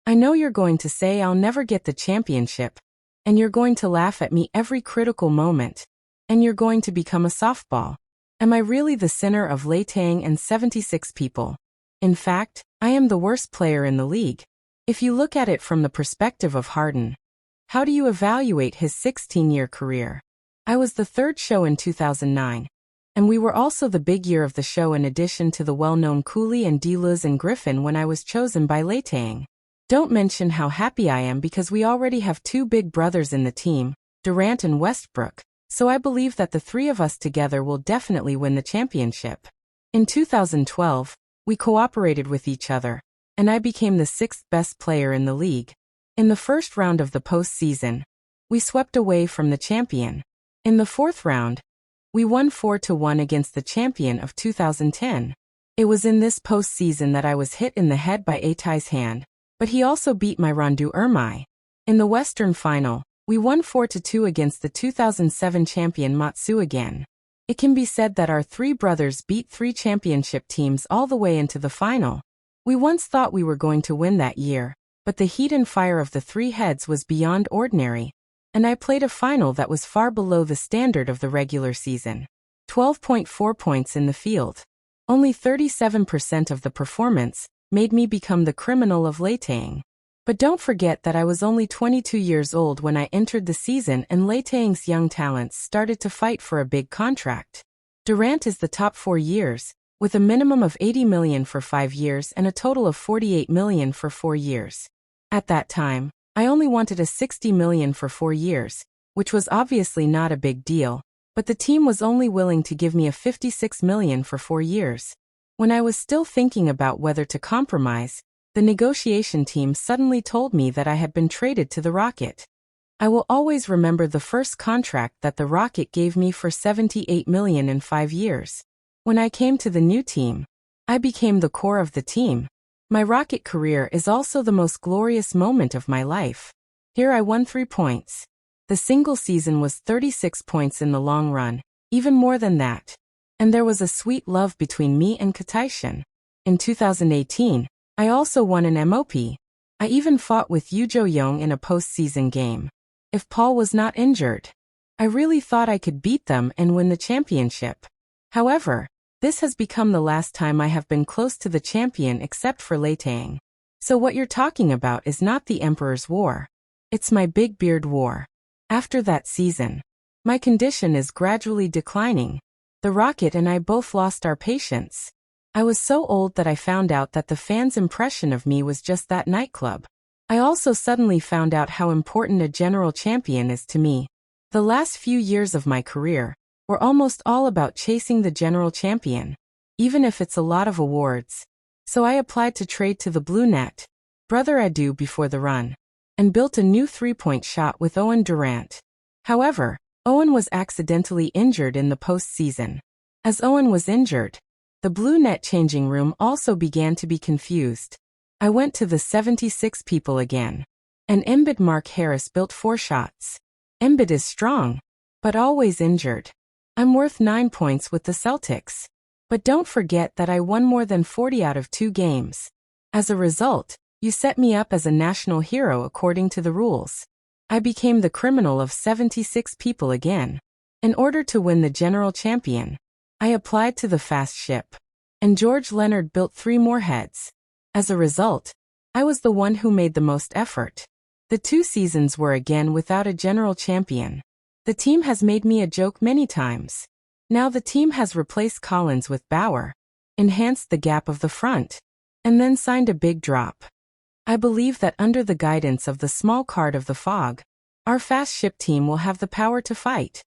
I know you're going to say I'll never get the championship, and you're going to laugh at me every critical moment, and you're going to become a softball. Am I really the sinner of Leiting and 76 people? In fact, I am the worst player in the league. If you look at it from the perspective of Harden, how do you evaluate his 16-year career? I was the third show in 2009, and we were also the big year of the show in addition to the well-known Cooley and Deleuze and Griffin when I was chosen by Leiting. Don't mention how happy I am because we already have two big brothers in the team, Durant and Westbrook, so I believe that the three of us together will definitely win the championship. In 2012, we cooperated with each other, and I became the sixth best player in the league. In the first round of the postseason, we swept away from the champion. In the fourth round, we won 4-1 against the champion of 2010. It was in this postseason that I was hit in the head by Atai's hand, but he also beat my Rondu Ermai. In the Western Final, we won 4-2 against the 2007 champion Matsu again. It can be said that our three brothers beat three championship teams all the way into the final. We once thought we were going to win that year, but the heat and fire of the three heads was beyond ordinary, and I played a final that was far below the standard of the regular season. 12.4 points in the field. Only 37% of the performance made me become the criminal of Leiting. But don't forget that I was only 22 years old when I entered the season and Leiting's young talents started to fight for a big contract. Durant is the top 4 years, with a minimum of $80 million for 5 years and a total of $48 million for 4 years. At that time, I only wanted a $60 million for 4 years, which was obviously not a big deal, but the team was only willing to give me a $56 million for 4 years. When I was still thinking about whether to compromise, the negotiation team suddenly told me that I had been traded to the Rocket. I will always remember the first contract that the Rocket gave me for $78 million in 5 years. When I came to the new team, I became the core of the team. My Rocket career is also the most glorious moment of my life. Here I won 3 points. The single season was 36 points in the long run, even more than that. And there was a sweet love between me and Kataishin. In 2018, I also won an MOP. I even fought with Yoo Jo-young in a postseason game. If Paul was not injured, I really thought I could beat them and win the championship. However, this has become the last time I have been close to the champion except for Leiting. So what you're talking about is not the Emperor's War. It's my Big Beard War. After that season, my condition is gradually declining. The Rocket and I both lost our patience. I was so old that I found out that the fans' impression of me was just that nightclub. I also suddenly found out how important a general champion is to me. The last few years of my career were almost all about chasing the general champion, even if it's a lot of awards. So I applied to trade to the Blue Net, brother Adu before the run, and built a new three-point shot with Owen Durant. However, Owen was accidentally injured in the postseason. As Owen was injured, the Blue Net changing room also began to be confused. I went to the 76 people again. And Embiid Mark Harris built 4 shots. Embiid is strong, but always injured. I'm worth 9 points with the Celtics. But don't forget that I won more than 40 out of 2 games. As a result, you set me up as a national hero according to the rules. I became the criminal of 76 people again. In order to win the general champion, I applied to the fast ship. And George Leonard built 3 more heads. As a result, I was the one who made the most effort. The 2 seasons were again without a general champion. The team has made me a joke many times. Now the team has replaced Collins with Bauer, enhanced the gap of the front, and then signed a big drop. I believe that under the guidance of the small card of the fog, our fast ship team will have the power to fight.